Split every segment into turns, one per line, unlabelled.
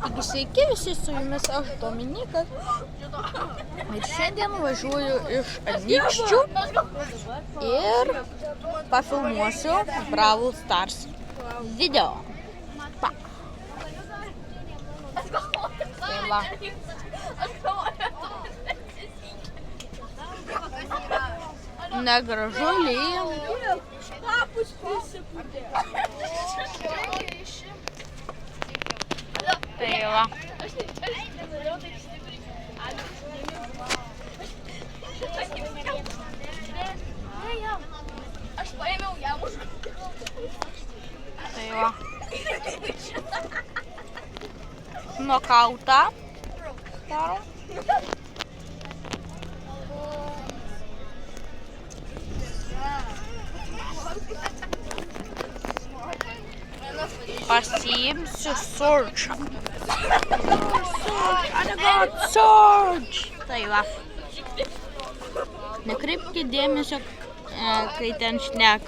Taigi sveiki visi, su jumis aš Dominikas. Ir šiandien važiuoju iš Anykščių ir pafilmuosiu Brawl Stars video. Pa. Tai va. Negražu lyja. Tai va.
Aš paėmiau jam už.
Tai va. Nokautą darom. Pasiimsiu Surge'ą. I got Surge! Tai va. Nekreipkite dėmesio, kai ten šnek.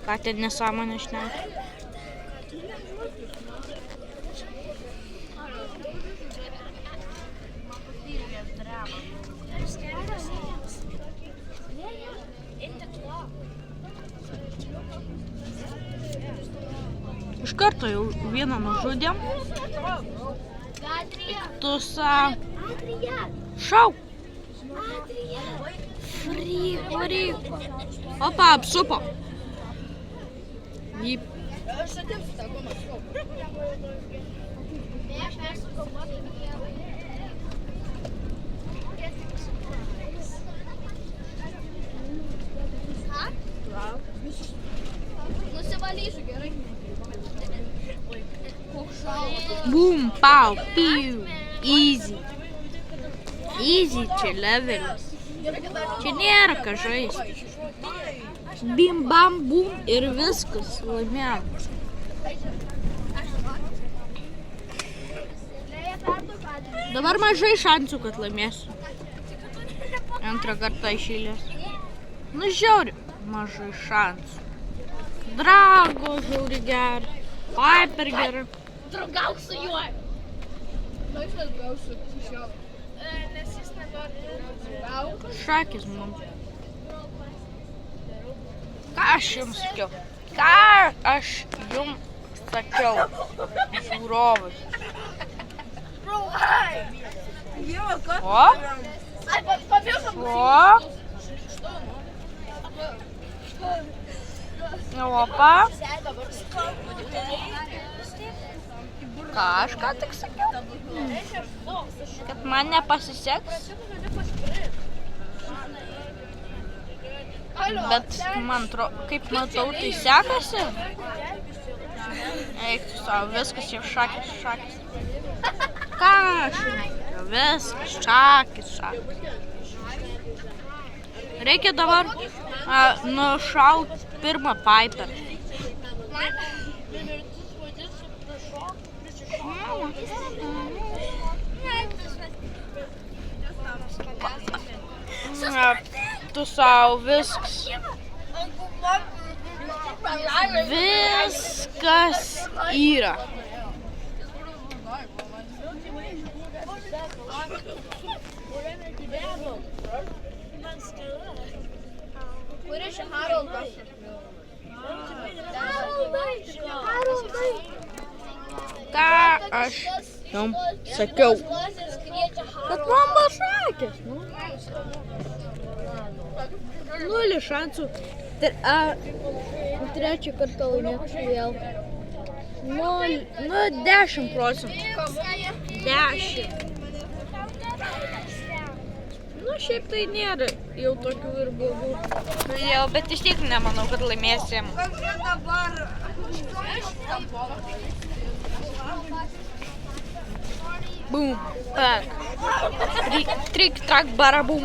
Ką ten nesąmonė šnek. Iš karto jau vieną nužudėm. Tusą. Šau! Varyk. Opa, apsupo. Jį.
Nusivalysiu gerai.
Bum, pau, piu. Easy. Easy čia levelis. Čia nėra ką žaisti. Bim, bam, bum ir viskas. Laimėjom. Dabar mažai šansų, kad laimėsiu. Antrą kartą iš eilės. Nu žiauri. Mažai šansų. Drago žiauri gerai. Piper gerai.
Draugauk su juo. Nu, aš nedraugausiu su juo. Nes jis nenori draugauk.
Šakis mums. Ką aš jums sakiau? Žiūrovai. O? Opa. Ką aš ką tik sakiau? Kad man nepasiseks. Bet man atrodo, kaip matau, tai sekasi. Eik tu savo, viskas jau šakis. Ką aš? Viskas, šakis. Reikia dabar nušaut pirmą Piper. Tu savo, viskas. Viskas yra.
Kur iš Haroldas?
Ką aš jums sakiau? Kad man pasakės. Nulį šansų. Trečią kartą laimėsiu vėl. 10 procentų. 10. Nu, šiaip tai nėra jau tokių ir blogų. Jau, bet iš tiek nemanau, kad laimėsim. Boom, pak. Trik, trak, barabum.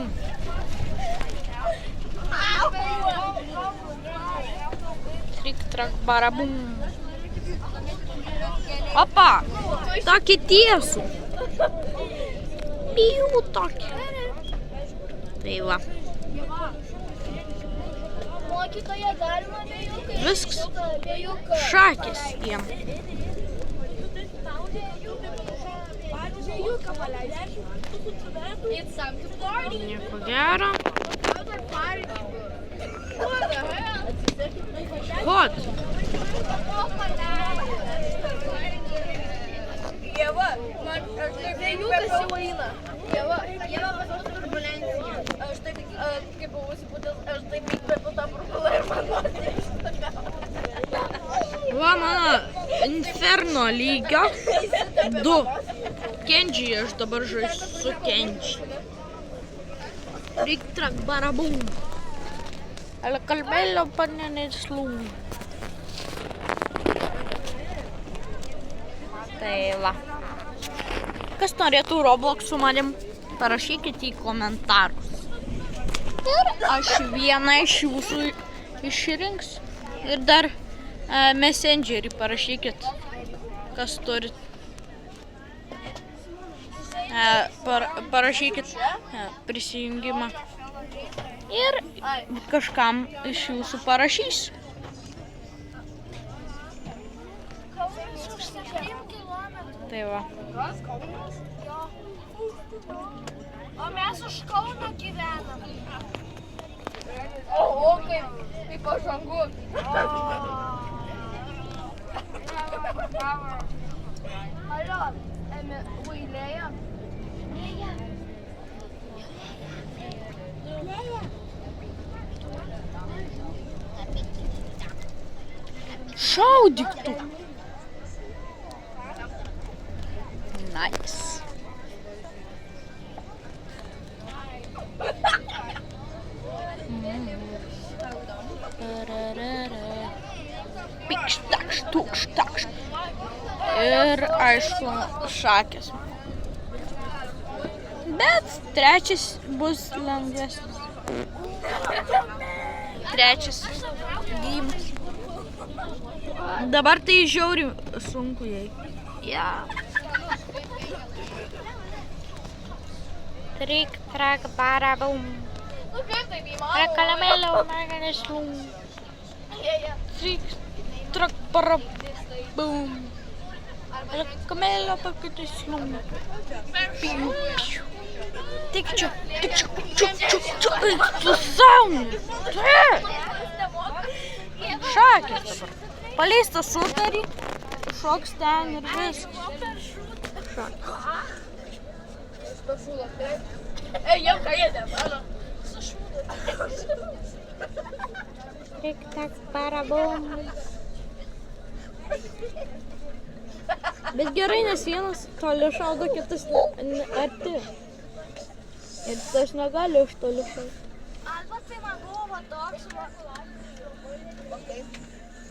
Trik, trak, barabum. Opa, tokį tiesų. Piu tokį. Tai va.
Mokytoja galima vėjukai.
Viskas. Šakės jiem.
It's time to party.
Nieko gero.
How the party people? What the hell?
Hot.
Ieva, man, aš taip vėjukas jau eina. Ieva pas turbulencija. Aš taip, kaip buvau įsipūtęs, aš taip įkvepiu tą burbulą ir man
Va mano inferno lygio 2. Kenji, aš dabar žaisiu su Kenji. Rik trak barabum. El kalbello panenes lum. Tai va. Kas norėtų Roblox su manim, parašykite į komentarus. Ir aš vieną iš jūsų išrinksiu. Ir dar Messengerį parašykit, kas turit. Parašykit prisijungimą. Ir kažkam iš jūsų parašysiu. Tai va.
O mes už Kauno gyvenam. Oho, kaip pažangu. Alio, Vailėja.
Šaudyk tu. Nice. Pikš, takš, tukš, takš. Ir aišku, šakės. Bet trečias bus lengvesnis. Trečias gymas. Dabar tai žiauriai sunku jai. Ja. Trik, trak, barabum.
Nu kaip taip įmanoma?
Rakalamelo, marganes lum. Trik, trak, barabum. Rakalamelo, marganes lum. Piu, piu. Tik čia, tu sauni. Šakės dabar. Paleista sutarį, šoks ten ir viskas.
Ej, jau ką jėdėm, alo.
Tik tak parabom. Bet gerai, nes vienas toli šaudo, kitas arti. Ir tas negali iš toli šauti.
Arba tai man buvo toks va.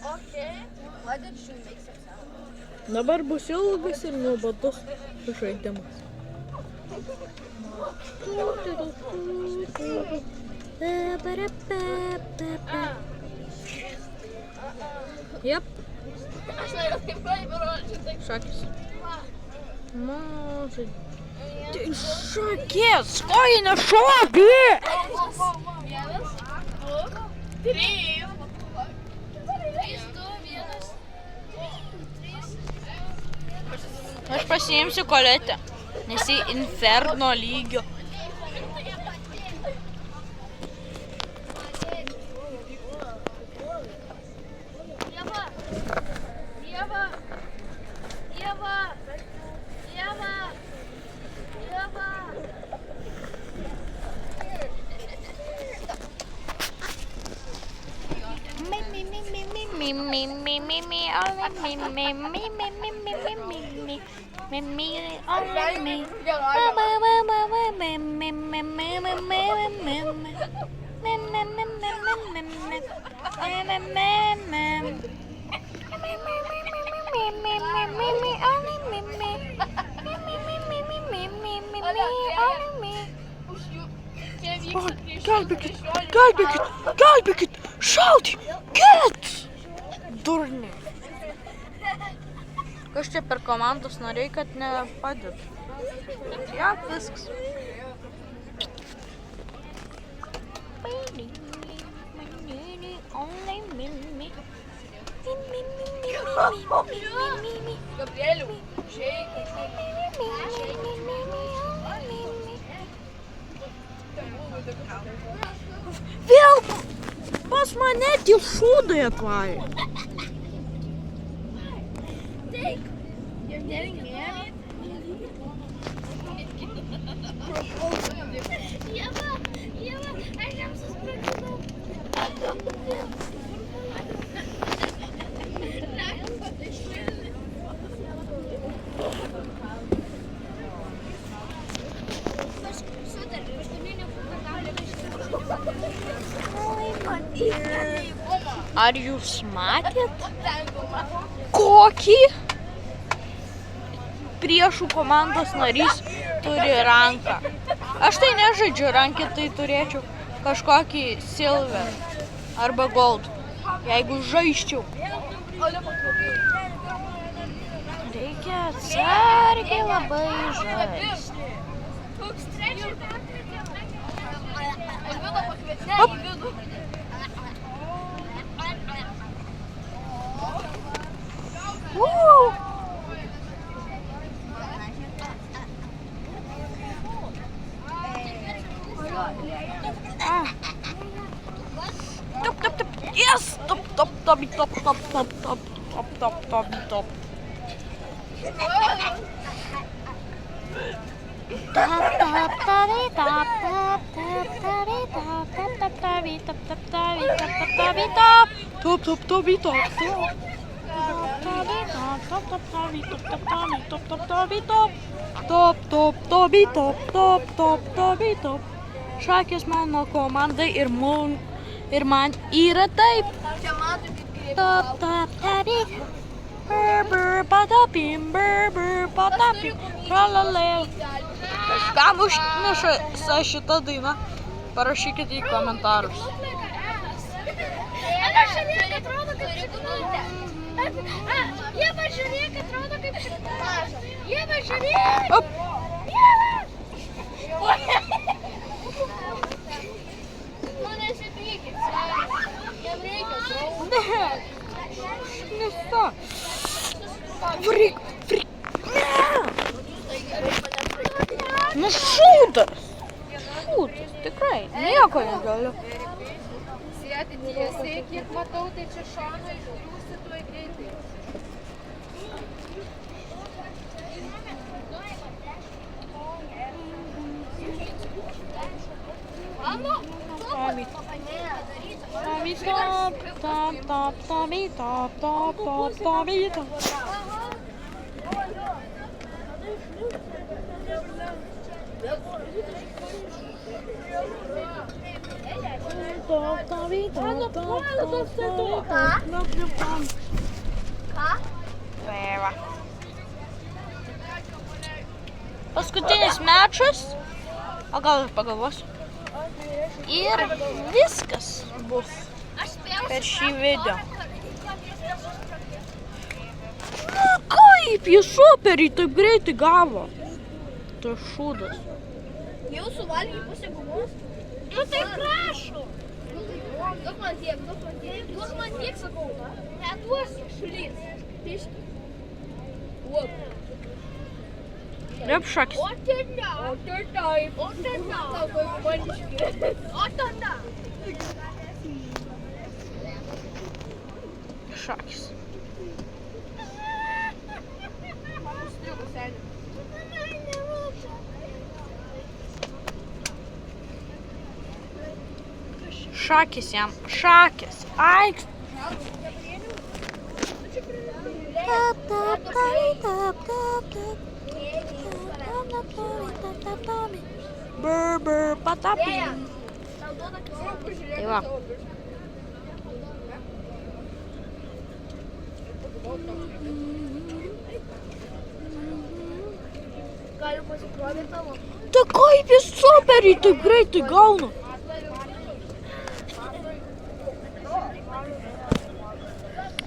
Okay. What did you make sense?
Dabar bus ilgas ir nuobodus žaidimas. Jep.
Aš norėjau kaip parodyti.
Šakės. Mažai. Tai šakės, kojinė šokė!
Vienas, du, trys.
Aš pasiimsiu koletę, nes į inferno lygio. Gelbėkit, šaudykit! Durni. Kas čia per komandos nariai, kad nepadeda? Ja, viskas.
Gabrieliu, šiai.
Vėl pas mane tie šūdai atvarė.
You're getting married? Ieva, aš jam susipratinau.
Ar jūs matėt, kokį priešų komandos narys turi ranką? Aš tai nežaidžiu rankę, tai turėčiau kažkokį silver arba gold, jeigu žaisčiau. Reikia atsargiai labai žaisti. Hop. Yes! Top. Šakės mano komandai ir man yra taip. Kažkam užkniša šitą dainą, parašykite į komentarus.
Žiūrėk, atrodo kaip šiknutė. Ieva, žiūrėk, atrodo kaip šiknutė. Ieva, žiūrėk. Nu, nesipykit, jam reikia draugų.
Nesta. Frik. Nu šūdas, tikrai, nieko negaliu.
Sėti tiesiai, kiek matau, tai čia šauna išgriūsi tuoj greitai. Mano,
Paskutinis mečas, o gal ir pagalvosiu. Ir viskas bus per šį video. Na kaip jis superiai taip greitai gavo? Tai šūdas.
jau suvalgė pusę gumos? Nu tai prašau. Duok man tiek, sakau. Neduosiu, šulys. Piški. Uop.
Repšakis.
O tada. Sako, bandiški. O tada.
Šakis.
Striuku, seniai.
Šakis jam, šakis. Aiks. Brr, patapim. Tai va.
Galiu pasikrovė tavo.
Tai kaip jis superiai taip greitai gauna?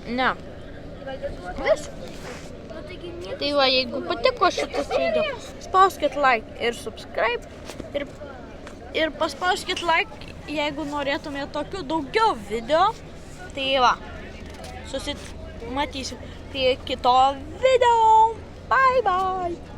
Ne. Vis? Tai va, jeigu patiko šitas video, spauskit like ir subscribe. Ir paspauskit like, jeigu norėtumėte tokių daugiau video. Tai va, susimatysim prie kito video. Bye bye.